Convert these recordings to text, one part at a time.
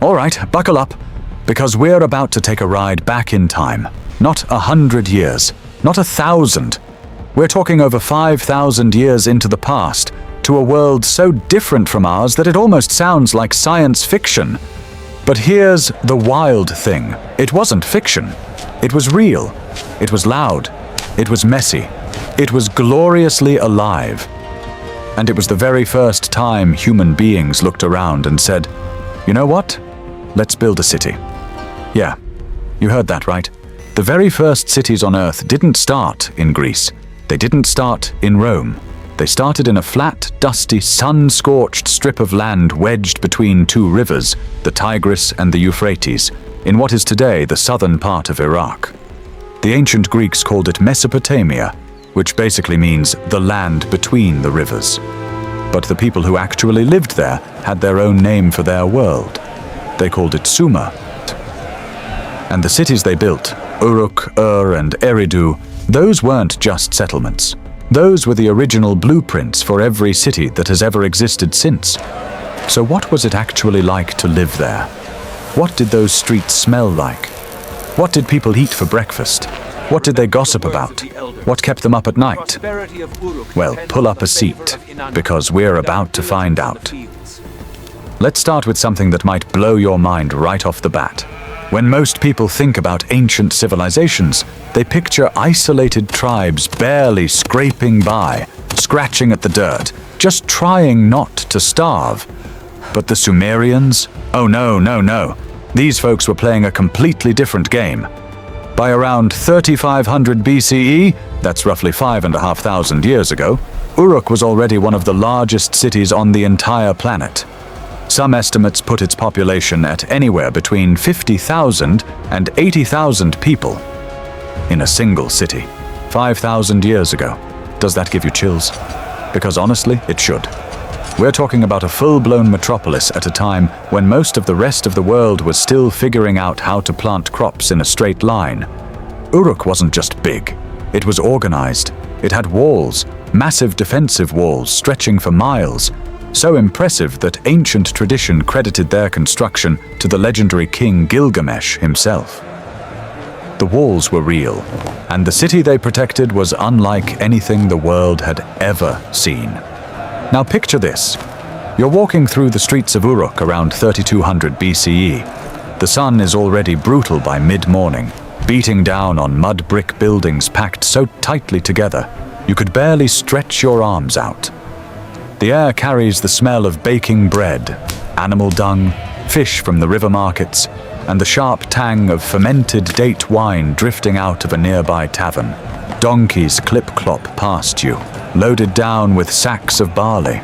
All right, buckle up, because we're about to take a ride back in time. Not 100 years, not 1,000. We're talking over 5,000 years into the past, to a world so different from ours that it almost sounds like science fiction. But here's the wild thing. It wasn't fiction. It was real. It was loud. It was messy. It was gloriously alive. And it was the very first time human beings looked around and said, "You know what? Let's build a city." Yeah, you heard that right. The very first cities on Earth didn't start in Greece. They didn't start in Rome. They started in a flat, dusty, sun-scorched strip of land wedged between two rivers, the Tigris and the Euphrates, in what is today the southern part of Iraq. The ancient Greeks called it Mesopotamia, which basically means the land between the rivers. But the people who actually lived there had their own name for their world. They called it Sumer. And the cities they built, Uruk, and Eridu, those weren't just settlements. Those were the original blueprints for every city that has ever existed since. So what was it actually like to live there? What did those streets smell like? What did people eat for breakfast? What did they gossip about? What kept them up at night? Well, pull up a seat, because we're about to find out. Let's start with something that might blow your mind right off the bat. When most people think about ancient civilizations, they picture isolated tribes barely scraping by, scratching at the dirt, just trying not to starve. But the Sumerians? Oh no. These folks were playing a completely different game. By around 3500 BCE, that's roughly 5,500 years ago, Uruk was already one of the largest cities on the entire planet. Some estimates put its population at anywhere between 50,000 and 80,000 people in a single city. 5,000 years ago. Does that give you chills? Because honestly, it should. We're talking about a full-blown metropolis at a time when most of the rest of the world was still figuring out how to plant crops in a straight line. Uruk wasn't just big. It was organized. It had walls, massive defensive walls stretching for miles, so impressive that ancient tradition credited their construction to the legendary king Gilgamesh himself. The walls were real, and the city they protected was unlike anything the world had ever seen. Now picture this. You're walking through the streets of Uruk around 3200 BCE. The sun is already brutal by mid-morning, beating down on mud brick buildings packed so tightly together, you could barely stretch your arms out. The air carries the smell of baking bread, animal dung, fish from the river markets, and the sharp tang of fermented date wine drifting out of a nearby tavern. Donkeys clip-clop past you, loaded down with sacks of barley.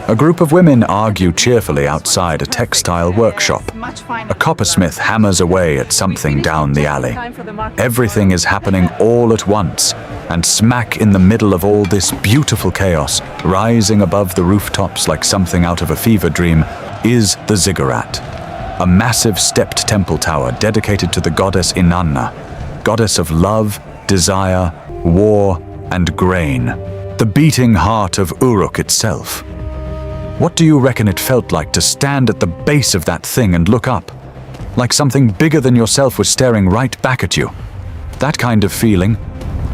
A group of women argue cheerfully outside a textile workshop. A coppersmith hammers away at something down the alley. Everything is happening all at once, and smack in the middle of all this beautiful chaos, rising above the rooftops like something out of a fever dream, is the ziggurat. A massive stepped temple tower dedicated to the goddess Inanna, goddess of love, desire, war, and grain. The beating heart of Uruk itself. What do you reckon it felt like to stand at the base of that thing and look up? Like something bigger than yourself was staring right back at you. That kind of feeling,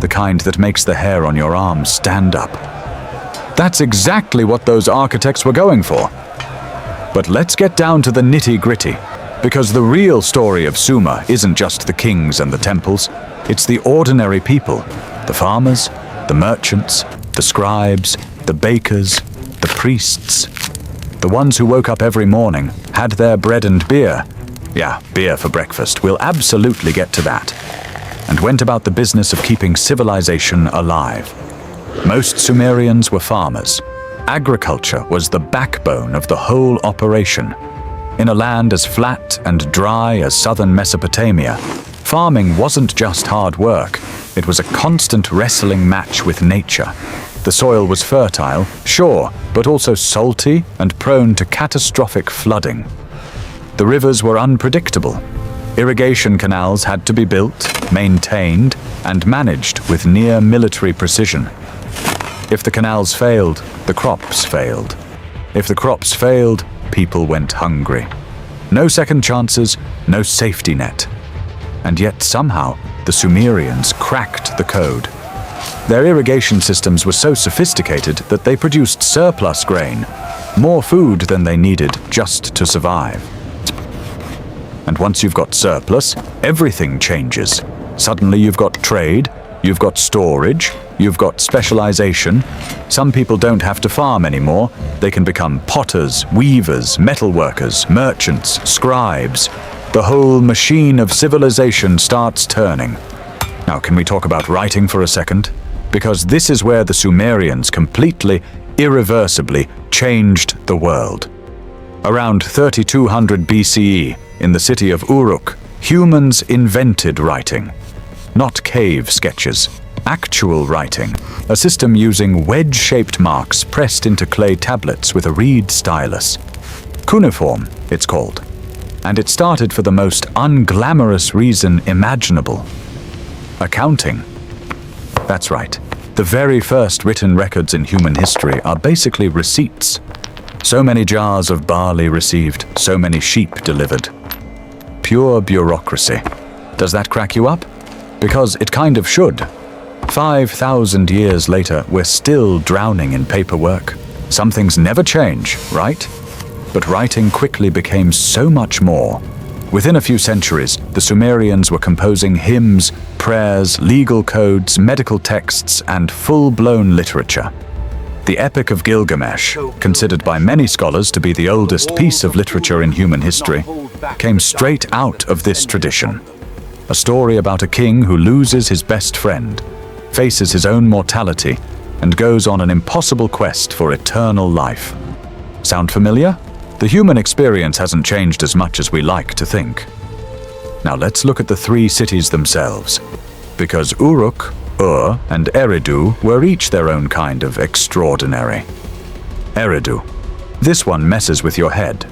the kind that makes the hair on your arms stand up. That's exactly what those architects were going for. But let's get down to the nitty-gritty, because the real story of Sumer isn't just the kings and the temples, it's the ordinary people, the farmers, the merchants, the scribes, the bakers, the priests, the ones who woke up every morning, had their bread and beer. Yeah, beer for breakfast, we'll absolutely get to that. And went about the business of keeping civilization alive. Most Sumerians were farmers. Agriculture was the backbone of the whole operation. In a land as flat and dry as southern Mesopotamia, farming wasn't just hard work, it was a constant wrestling match with nature. The soil was fertile, sure, but also salty and prone to catastrophic flooding. The rivers were unpredictable. Irrigation canals had to be built, maintained, and managed with near military precision. If the canals failed, the crops failed. If the crops failed, people went hungry. No second chances, no safety net. And yet somehow, the Sumerians cracked the code. Their irrigation systems were so sophisticated that they produced surplus grain, more food than they needed just to survive. And once you've got surplus, everything changes. Suddenly you've got trade, you've got storage, you've got specialization. Some people don't have to farm anymore. They can become potters, weavers, metalworkers, merchants, scribes. The whole machine of civilization starts turning. Now, can we talk about writing for a second? Because this is where the Sumerians completely, irreversibly changed the world. Around 3200 BCE, in the city of Uruk, humans invented writing. Not cave sketches, actual writing, a system using wedge-shaped marks pressed into clay tablets with a reed stylus. Cuneiform, it's called. And it started for the most unglamorous reason imaginable. Accounting. That's right. The very first written records in human history are basically receipts. So many jars of barley received, so many sheep delivered. Pure bureaucracy. Does that crack you up? Because it kind of should. 5,000 years later, we're still drowning in paperwork. Some things never change, right? But writing quickly became so much more. Within a few centuries, the Sumerians were composing hymns, prayers, legal codes, medical texts, and full-blown literature. The Epic of Gilgamesh, considered by many scholars to be the oldest piece of literature in human history, came straight out of this tradition. A story about a king who loses his best friend, faces his own mortality, and goes on an impossible quest for eternal life. Sound familiar? The human experience hasn't changed as much as we like to think. Now let's look at the three cities themselves. Because Uruk, Ur, and Eridu were each their own kind of extraordinary. Eridu. This one messes with your head.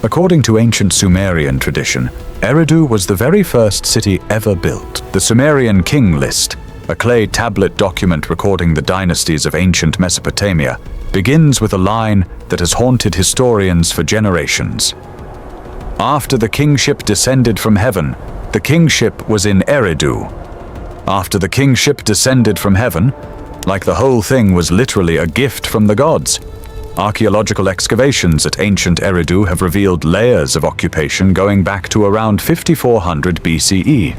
According to ancient Sumerian tradition, Eridu was the very first city ever built. The Sumerian King List, a clay tablet document recording the dynasties of ancient Mesopotamia, begins with a line that has haunted historians for generations. After the kingship descended from heaven, the kingship was in Eridu. After the kingship descended from heaven, like the whole thing was literally a gift from the gods. Archaeological excavations at ancient Eridu have revealed layers of occupation going back to around 5400 BCE,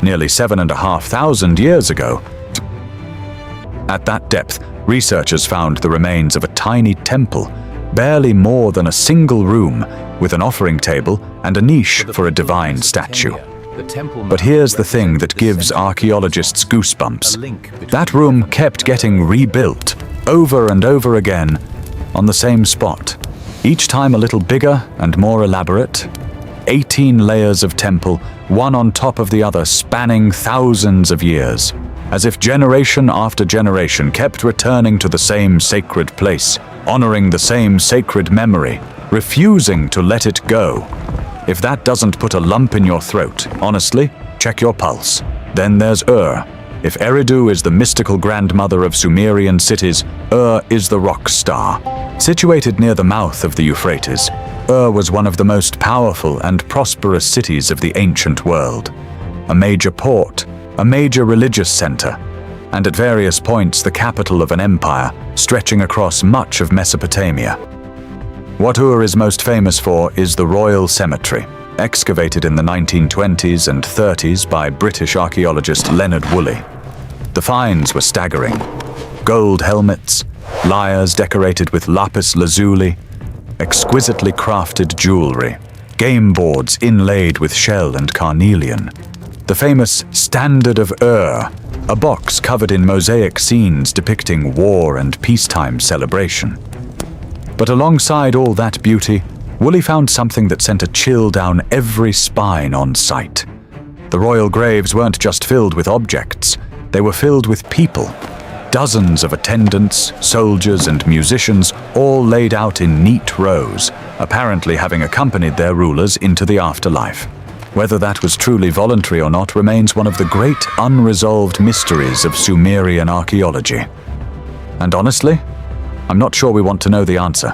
nearly 7,500 years ago. At that depth, researchers found the remains of a tiny temple, barely more than a single room, with an offering table and a niche for a divine statue. But here's the thing that gives archaeologists goosebumps. That room kept getting rebuilt, over and over again, on the same spot, each time a little bigger and more elaborate. 18 layers of temple, one on top of the other, spanning thousands of years, as if generation after generation kept returning to the same sacred place, honoring the same sacred memory, refusing to let it go. If that doesn't put a lump in your throat, honestly, check your pulse. Then there's Ur. If Eridu is the mystical grandmother of Sumerian cities, Ur is the rock star. Situated near the mouth of the Euphrates, Ur was one of the most powerful and prosperous cities of the ancient world. A major port, a major religious center, and at various points the capital of an empire stretching across much of Mesopotamia. What Ur is most famous for is the Royal Cemetery, excavated in the 1920s and 30s by British archaeologist Leonard Woolley. The finds were staggering. Gold helmets, lyres decorated with lapis lazuli, exquisitely crafted jewelry, game boards inlaid with shell and carnelian. The famous Standard of Ur, a box covered in mosaic scenes depicting war and peacetime celebration. But alongside all that beauty, Woolley found something that sent a chill down every spine on sight. The royal graves weren't just filled with objects, they were filled with people. Dozens of attendants, soldiers, and musicians, all laid out in neat rows, apparently having accompanied their rulers into the afterlife. Whether that was truly voluntary or not remains one of the great unresolved mysteries of Sumerian archaeology. And honestly, I'm not sure we want to know the answer.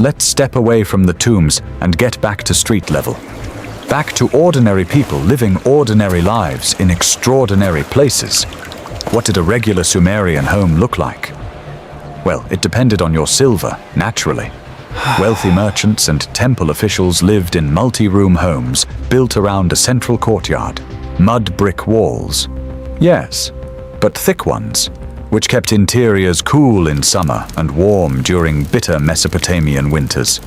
let's step away from the tombs and get back to street level. Back to ordinary people living ordinary lives in extraordinary places. What did a regular Sumerian home look like? Well, it depended on your silver, naturally. Wealthy merchants and temple officials lived in multi-room homes built around a central courtyard, mud brick walls. Yes, but thick ones, which kept interiors cool in summer and warm during bitter Mesopotamian winters.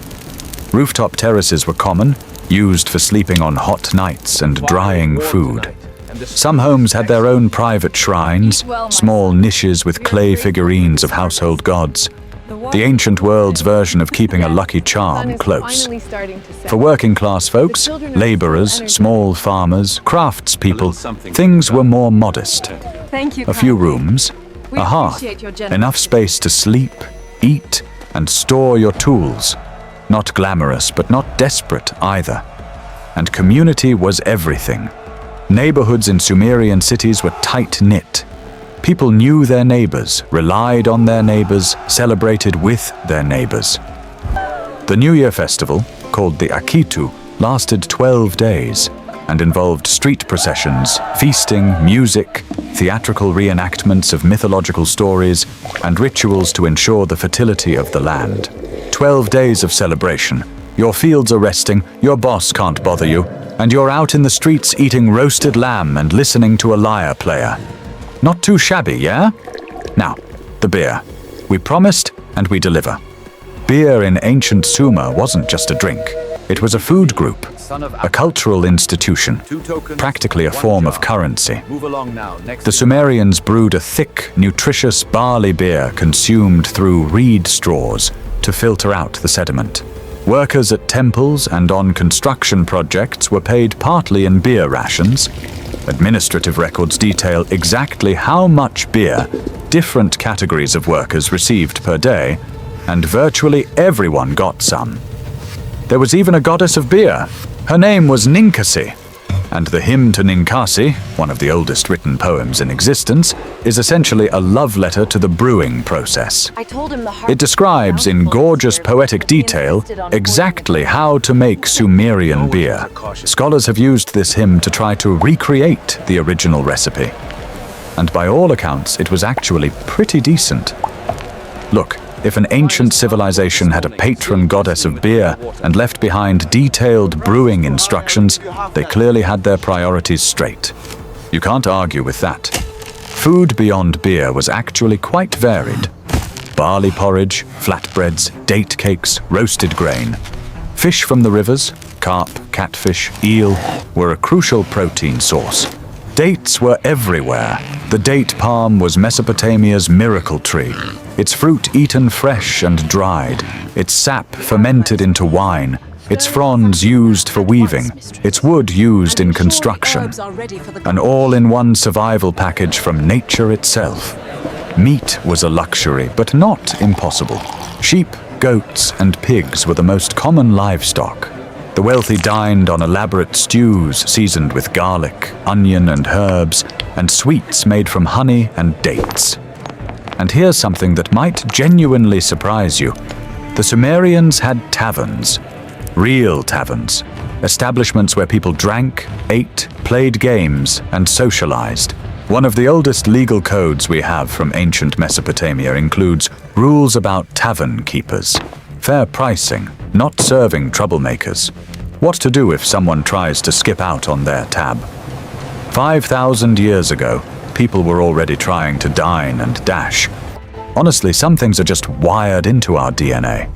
Rooftop terraces were common, used for sleeping on hot nights and drying food. Some homes had their own private shrines, small niches with clay figurines of household gods. The ancient world's version of keeping a lucky charm close. For working-class folks, laborers, small farmers, craftspeople, things were more modest. A few rooms, a hearth, enough space to sleep, eat, and store your tools. Not glamorous, but not desperate either. And community was everything. Neighborhoods in Sumerian cities were tight-knit. People knew their neighbors, relied on their neighbors, celebrated with their neighbors. The New Year festival, called the Akitu, lasted 12 days and involved street processions, feasting, music, theatrical reenactments of mythological stories, and rituals to ensure the fertility of the land. 12 days of celebration. Your fields are resting, your boss can't bother you, and you're out in the streets eating roasted lamb and listening to a lyre player. Not too shabby, yeah? Now, the beer. We promised and we deliver. Beer in ancient Sumer wasn't just a drink. It was a food group, a cultural institution, practically a form of currency. The Sumerians brewed a thick, nutritious barley beer consumed through reed straws to filter out the sediment. Workers at temples and on construction projects were paid partly in beer rations. Administrative records detail exactly how much beer different categories of workers received per day, and virtually everyone got some. There was even a goddess of beer. Her name was Ninkasi, and the hymn to Ninkasi, one of the oldest written poems in existence, is essentially a love letter to the brewing process. It describes in gorgeous poetic detail exactly how to make Sumerian beer. Scholars have used this hymn to try to recreate the original recipe. And by all accounts, it was actually pretty decent. Look, if an ancient civilization had a patron goddess of beer and left behind detailed brewing instructions, they clearly had their priorities straight. You can't argue with that. Food beyond beer was actually quite varied. Barley porridge, flatbreads, date cakes, roasted grain. Fish from the rivers, carp, catfish, eel, were a crucial protein source. Dates were everywhere. The date palm was Mesopotamia's miracle tree. Its fruit eaten fresh and dried, its sap fermented into wine, its fronds used for weaving, its wood used in construction. An all-in-one survival package from nature itself. Meat was a luxury, but not impossible. Sheep, goats, and pigs were the most common livestock. The wealthy dined on elaborate stews seasoned with garlic, onion, and herbs, and sweets made from honey and dates. And here's something that might genuinely surprise you. The Sumerians had taverns. Real taverns. Establishments where people drank, ate, played games, and socialized. One of the oldest legal codes we have from ancient Mesopotamia includes rules about tavern keepers. Fair pricing, not serving troublemakers. What to do if someone tries to skip out on their tab. 5,000 years ago, people were already trying to dine and dash. Honestly, some things are just wired into our DNA.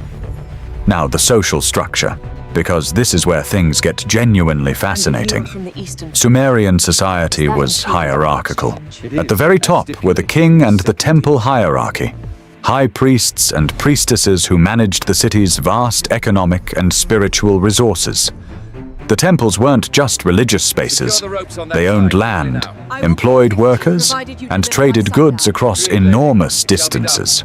Now, the social structure, because this is where things get genuinely fascinating. Sumerian society was hierarchical. At the very top were the king and the temple hierarchy. High priests and priestesses who managed the city's vast economic and spiritual resources. The temples weren't just religious spaces. They owned land, employed workers, and traded goods across enormous distances.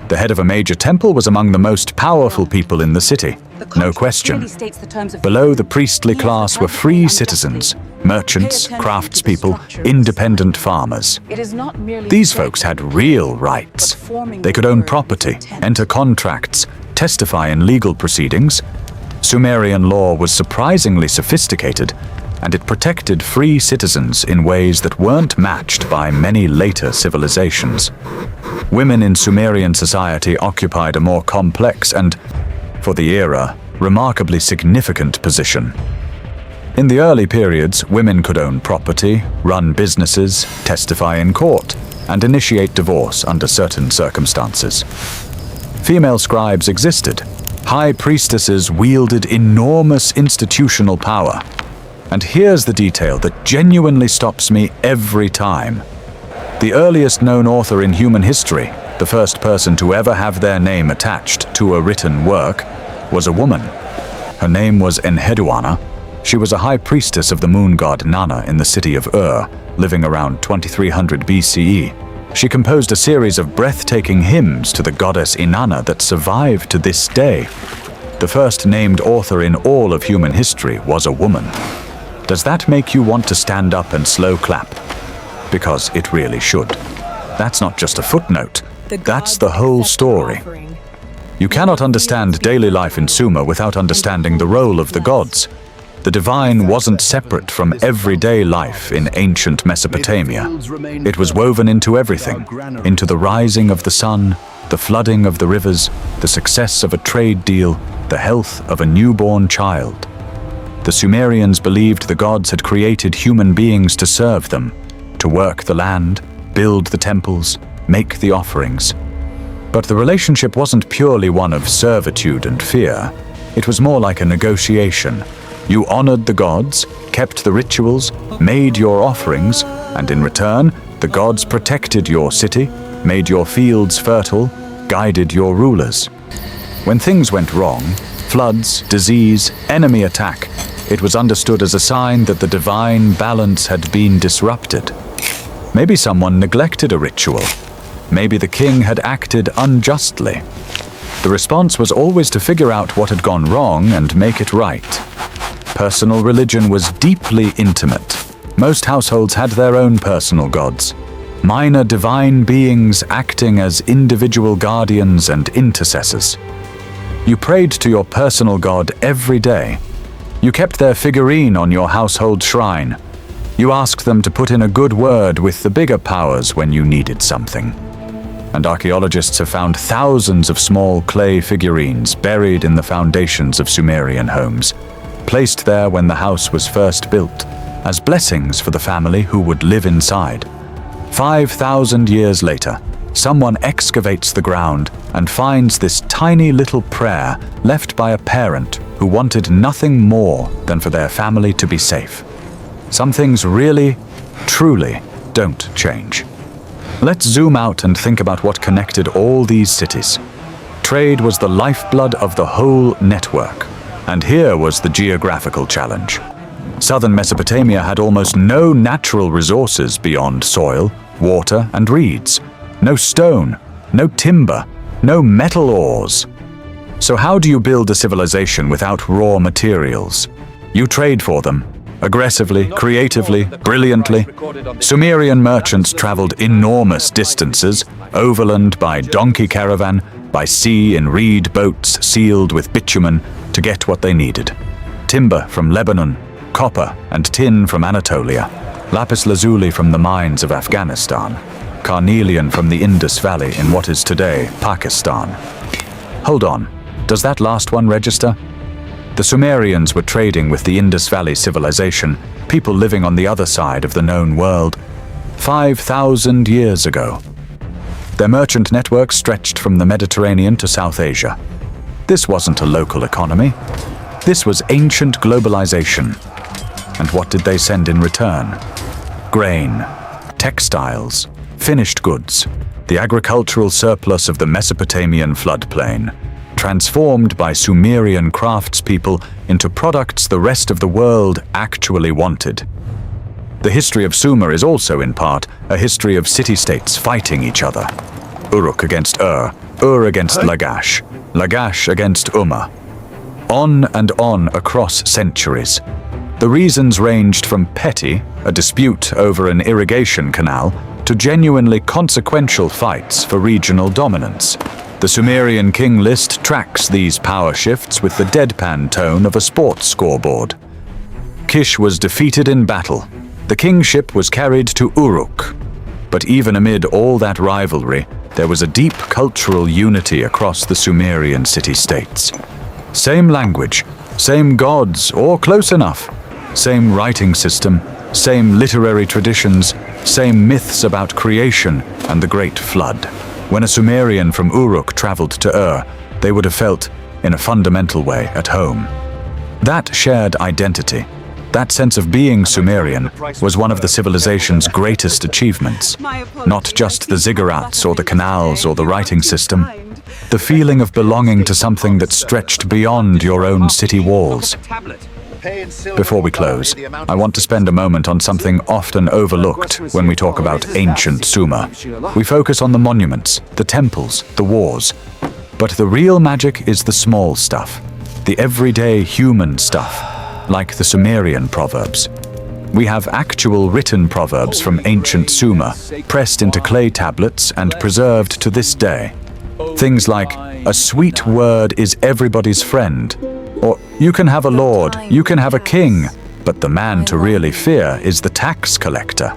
The head of a major temple was among the most powerful people in the city, no question. Below the priestly class were free citizens, merchants, craftspeople, independent farmers. These folks had real rights. They could own property, enter contracts, testify in legal proceedings. Sumerian law was surprisingly sophisticated, and it protected free citizens in ways that weren't matched by many later civilizations. Women in Sumerian society occupied a more complex and, for the era, remarkably significant position. In the early periods, women could own property, run businesses, testify in court, and initiate divorce under certain circumstances. Female scribes existed. High priestesses wielded enormous institutional power. And here's the detail that genuinely stops me every time. The earliest known author in human history, the first person to ever have their name attached to a written work, was a woman. Her name was Enheduanna. She was a high priestess of the moon god Nana in the city of Ur, living around 2300 BCE. She composed a series of breathtaking hymns to the goddess Inanna that survive to this day. The first named author in all of human history was a woman. Does that make you want to stand up and slow clap? Because it really should. That's not just a footnote. That's the whole story. You cannot understand daily life in Sumer without understanding the role of the gods. The divine wasn't separate from everyday life in ancient Mesopotamia. It was woven into everything, into the rising of the sun, the flooding of the rivers, the success of a trade deal, the health of a newborn child. The Sumerians believed the gods had created human beings to serve them, to work the land, build the temples, make the offerings. But the relationship wasn't purely one of servitude and fear. It was more like a negotiation. You honored the gods, kept the rituals, made your offerings, and in return, the gods protected your city, made your fields fertile, guided your rulers. When things went wrong, floods, disease, enemy attack, it was understood as a sign that the divine balance had been disrupted. Maybe someone neglected a ritual. Maybe the king had acted unjustly. The response was always to figure out what had gone wrong and make it right. Personal religion was deeply intimate. Most households had their own personal gods, minor divine beings acting as individual guardians and intercessors. You prayed to your personal god every day. You kept their figurine on your household shrine. You asked them to put in a good word with the bigger powers when you needed something. And archaeologists have found thousands of small clay figurines buried in the foundations of Sumerian homes, placed there when the house was first built, as blessings for the family who would live inside. 5,000 years later, someone excavates the ground and finds this tiny little prayer left by a parent who wanted nothing more than for their family to be safe. Some things really, truly don't change. Let's zoom out and think about what connected all these cities. Trade was the lifeblood of the whole network. And here was the geographical challenge. Southern Mesopotamia had almost no natural resources beyond soil, water, and reeds. No stone, no timber, no metal ores. So how do you build a civilization without raw materials? You trade for them. Aggressively, creatively, brilliantly. Sumerian merchants traveled enormous distances, overland by donkey caravan, by sea in reed boats sealed with bitumen, to get what they needed. Timber from Lebanon, copper and tin from Anatolia, lapis lazuli from the mines of Afghanistan, carnelian from the Indus Valley in what is today Pakistan. Hold on, does that last one register? The Sumerians were trading with the Indus Valley civilization, people living on the other side of the known world, 5,000 years ago. Their merchant network stretched from the Mediterranean to South Asia. This wasn't a local economy. This was ancient globalization. And what did they send in return? Grain, textiles, finished goods, the agricultural surplus of the Mesopotamian floodplain, transformed by Sumerian craftspeople into products the rest of the world actually wanted. The history of Sumer is also, in part, a history of city-states fighting each other. Uruk against Ur against Lagash, Lagash against Umma. On and on across centuries. The reasons ranged from petty, a dispute over an irrigation canal, to genuinely consequential fights for regional dominance. The Sumerian king list tracks these power shifts with the deadpan tone of a sports scoreboard. Kish was defeated in battle. The kingship was carried to Uruk. But even amid all that rivalry, there was a deep cultural unity across the Sumerian city-states. Same language, same gods, or close enough. Same writing system, same literary traditions, same myths about creation and the Great Flood. When a Sumerian from Uruk traveled to Ur, they would have felt, in a fundamental way, at home. That shared identity, that sense of being Sumerian, was one of the civilization's greatest achievements. Not just the ziggurats or the canals or the writing system, the feeling of belonging to something that stretched beyond your own city walls. Before we close, I want to spend a moment on something often overlooked when we talk about ancient Sumer. We focus on the monuments, the temples, the wars. But the real magic is the small stuff, the everyday human stuff, like the Sumerian proverbs. We have actual written proverbs from ancient Sumer, pressed into clay tablets and preserved to this day. Things like, "A sweet word is everybody's friend," or "You can have a lord, you can have a king, but the man to really fear is the tax collector."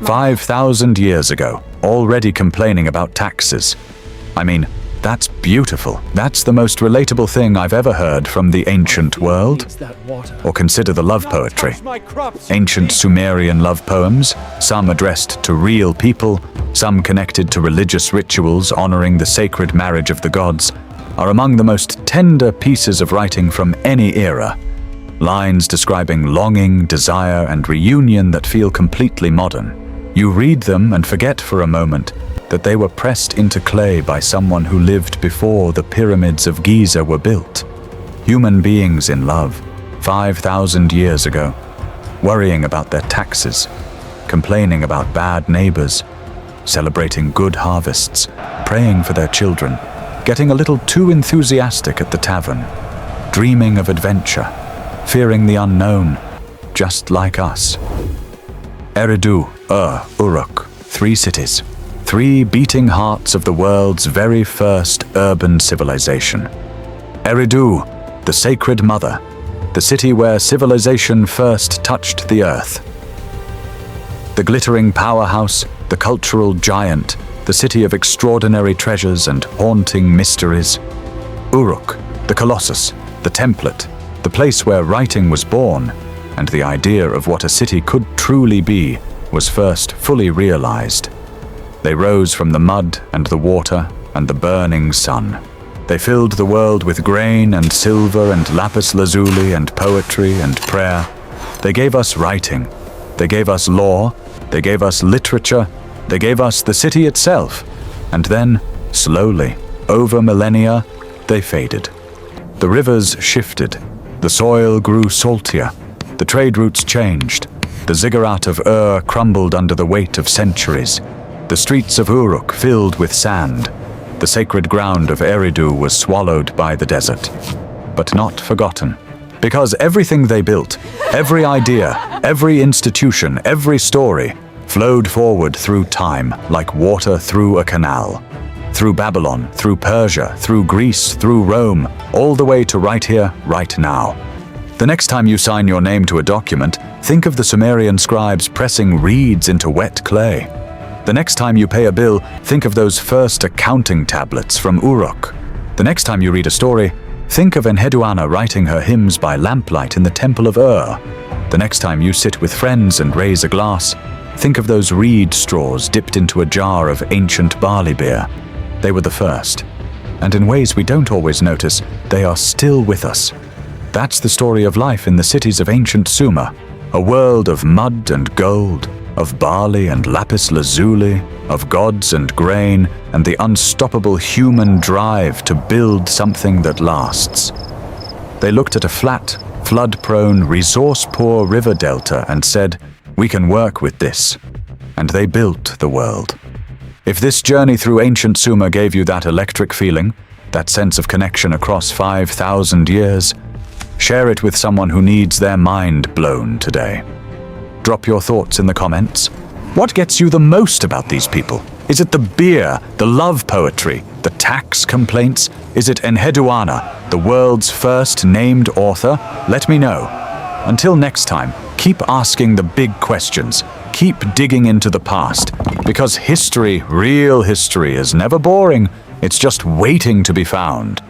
5,000 years ago, already complaining about taxes. I mean, that's beautiful. That's the most relatable thing I've ever heard from the ancient world. Or consider the love poetry. Ancient Sumerian love poems, some addressed to real people, some connected to religious rituals honoring the sacred marriage of the gods, are among the most tender pieces of writing from any era. Lines describing longing, desire, and reunion that feel completely modern. You read them and forget for a moment that they were pressed into clay by someone who lived before the pyramids of Giza were built. Human beings in love, 5,000 years ago, worrying about their taxes, complaining about bad neighbors, celebrating good harvests, praying for their children, getting a little too enthusiastic at the tavern, dreaming of adventure, fearing the unknown, just like us. Eridu, Uruk, 3 cities. 3 beating hearts of the world's very first urban civilization. Eridu, the sacred mother, the city where civilization first touched the earth. The glittering powerhouse, the cultural giant, the city of extraordinary treasures and haunting mysteries. Uruk, the colossus, the template, the place where writing was born, and the idea of what a city could truly be was first fully realized. They rose from the mud and the water and the burning sun. They filled the world with grain and silver and lapis lazuli and poetry and prayer. They gave us writing. They gave us law. They gave us literature. They gave us the city itself. And then, slowly, over millennia, they faded. The rivers shifted. The soil grew saltier. The trade routes changed. The ziggurat of Ur crumbled under the weight of centuries. The streets of Uruk filled with sand. The sacred ground of Eridu was swallowed by the desert. But not forgotten. Because everything they built, every idea, every institution, every story, flowed forward through time like water through a canal. Through Babylon, through Persia, through Greece, through Rome, all the way to right here, right now. The next time you sign your name to a document, think of the Sumerian scribes pressing reeds into wet clay. The next time you pay a bill, think of those first accounting tablets from Uruk. The next time you read a story, think of Enheduanna writing her hymns by lamplight in the temple of Ur. The next time you sit with friends and raise a glass, think of those reed straws dipped into a jar of ancient barley beer. They were the first. And in ways we don't always notice, they are still with us. That's the story of life in the cities of ancient Sumer, a world of mud and gold, of barley and lapis lazuli, of gods and grain, and the unstoppable human drive to build something that lasts. They looked at a flat, flood-prone, resource-poor river delta and said, "We can work with this." And they built the world. If this journey through ancient Sumer gave you that electric feeling, that sense of connection across 5,000 years, share it with someone who needs their mind blown today. Drop your thoughts in the comments. What gets you the most about these people? Is it the beer, the love poetry, the tax complaints? Is it Enheduanna, the world's first named author? Let me know. Until next time, keep asking the big questions. Keep digging into the past. Because history, real history, is never boring. It's just waiting to be found.